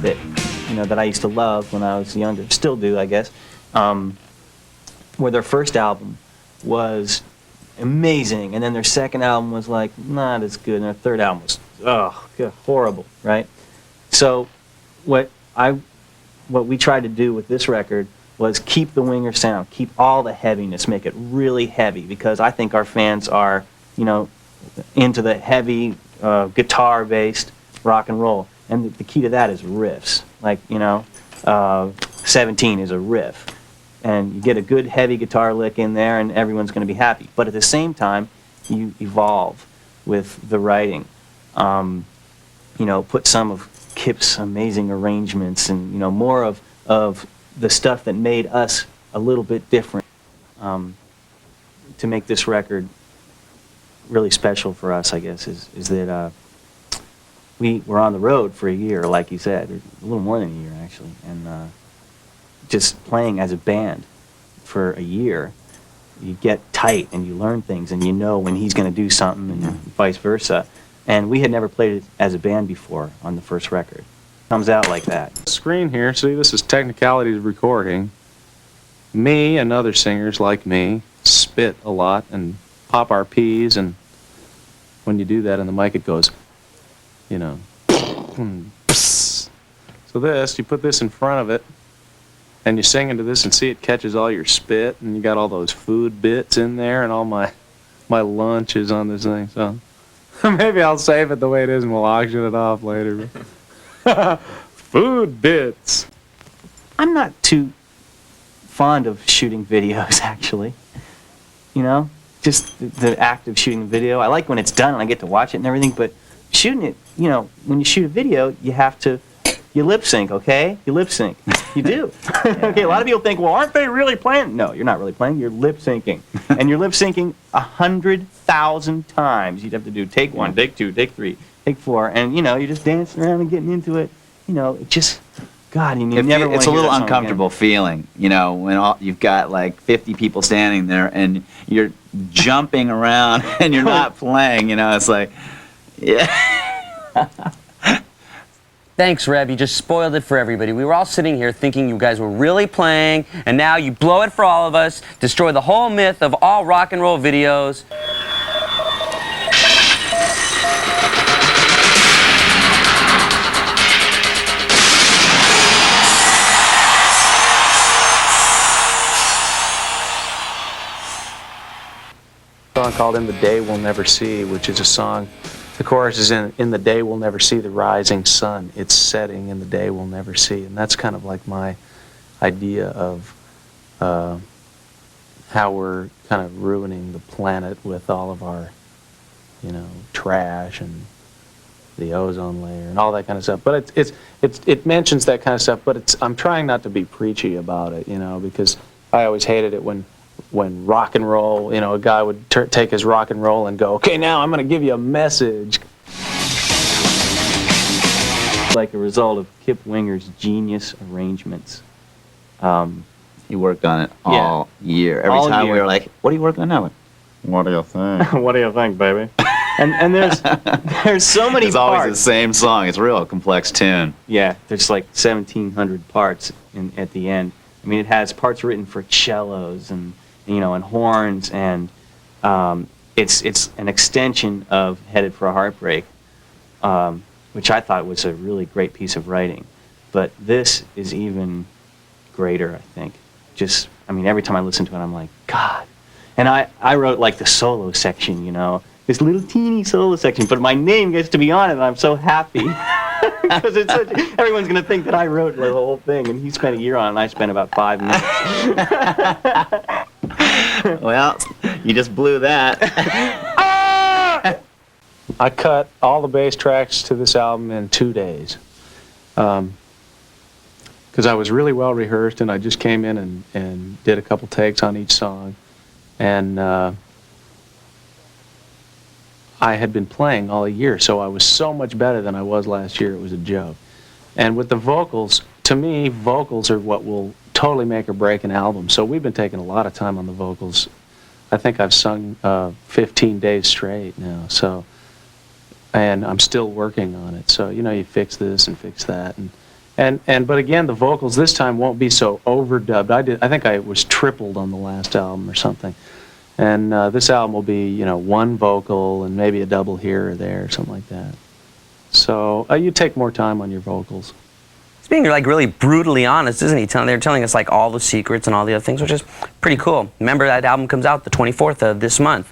that, you know, that I used to love when I was younger, still do, I guess, where their first album was amazing, and then their second album was like not as good, and their third album was horrible, right? So what we tried to do with this record was keep the Winger sound, keep all the heaviness, make it really heavy, because I think our fans are, you know, into the heavy guitar-based rock and roll, and the key to that is riffs. Like, you know, 17 is a riff, and you get a good heavy guitar lick in there, and everyone's going to be happy. But at the same time, you evolve with the writing. You know, put some of Kip's amazing arrangements, and, you know, more of the stuff that made us a little bit different, to make this record really special for us, I guess, is that we were on the road for a year, like you said, a little more than a year, actually, and just playing as a band for a year, you get tight and you learn things, and you know when he's going to do something, and vice versa. And we had never played it as a band before on the first record. Comes out like that. Screen here, see, this is technicalities of recording. Me and other singers like me spit a lot and pop our P's, and when you do that in the mic it goes, you know. So this, you put this in front of it, and you sing into this and see it catches all your spit, and you got all those food bits in there, and all my lunch is on this thing, so maybe I'll save it the way it is and we'll auction it off later. Food bits. I'm not too fond of shooting videos, actually. You know, just the act of shooting a video. I like when it's done and I get to watch it and everything, but shooting it, you know, when you shoot a video, you lip sync, okay? You lip sync. You do. Okay, a lot of people think, well, aren't they really playing? No, you're not really playing. You're lip syncing. And you're lip syncing 100,000 times. You'd have to do take 1, take 2, take 3, take 4, and, you know, you're just dancing around and getting into it. You know, it just, God, you never want to. It's a little uncomfortable feeling, you know, when you've got like 50 people standing there and you're jumping around and you're not playing, you know, it's like, yeah. Thanks, Reb. You just spoiled it for everybody. We were all sitting here thinking you guys were really playing, and now you blow it for all of us, destroy the whole myth of all rock and roll videos. A song called In the Day We'll Never See, which is a song, the chorus is in the day we'll never see the rising sun. It's setting in the day we'll never see. And that's kind of like my idea of how we're kind of ruining the planet with all of our, you know, trash and the ozone layer and all that kind of stuff. But it mentions that kind of stuff, but I'm trying not to be preachy about it, you know, because I always hated it when rock and roll, you know, a guy would take his rock and roll and go, okay, now I'm going to give you a message. Like a result of Kip Winger's genius arrangements. He worked on it all year. Every time we were like, what are you working on now? What do you think? What do you think, baby? And there's so many it's parts. Always the same song. It's a real complex tune. Yeah, there's like 1,700 parts at the end. I mean, it has parts written for cellos and, you know, and horns, and it's an extension of Headed for a Heartbreak, which I thought was a really great piece of writing. But this is even greater, I think. Just, I mean, every time I listen to it, I'm like, God. And I wrote like the solo section, you know, this little teeny solo section, but my name gets to be on it, and I'm so happy. Because everyone's going to think that I wrote the whole thing, and he spent a year on it, and I spent about 5 minutes. Well, you just blew that. I cut all the bass tracks to this album in 2 days. Because I was really well rehearsed, and I just came in and did a couple takes on each song. And I had been playing all year, so I was so much better than I was last year, it was a joke. And with the vocals, to me, vocals are what will totally make or break an album. So we've been taking a lot of time on the vocals. I think I've sung 15 days straight now, so, and I'm still working on it. So, you know, you fix this and fix that, and But again, the vocals this time won't be so overdubbed. I think I was tripled on the last album or something. And this album will be, you know, one vocal and maybe a double here or there, something like that. So you take more time on your vocals. He's being like really brutally honest, isn't he? They're telling us like all the secrets and all the other things, which is pretty cool. Remember, that album comes out the 24th of this month.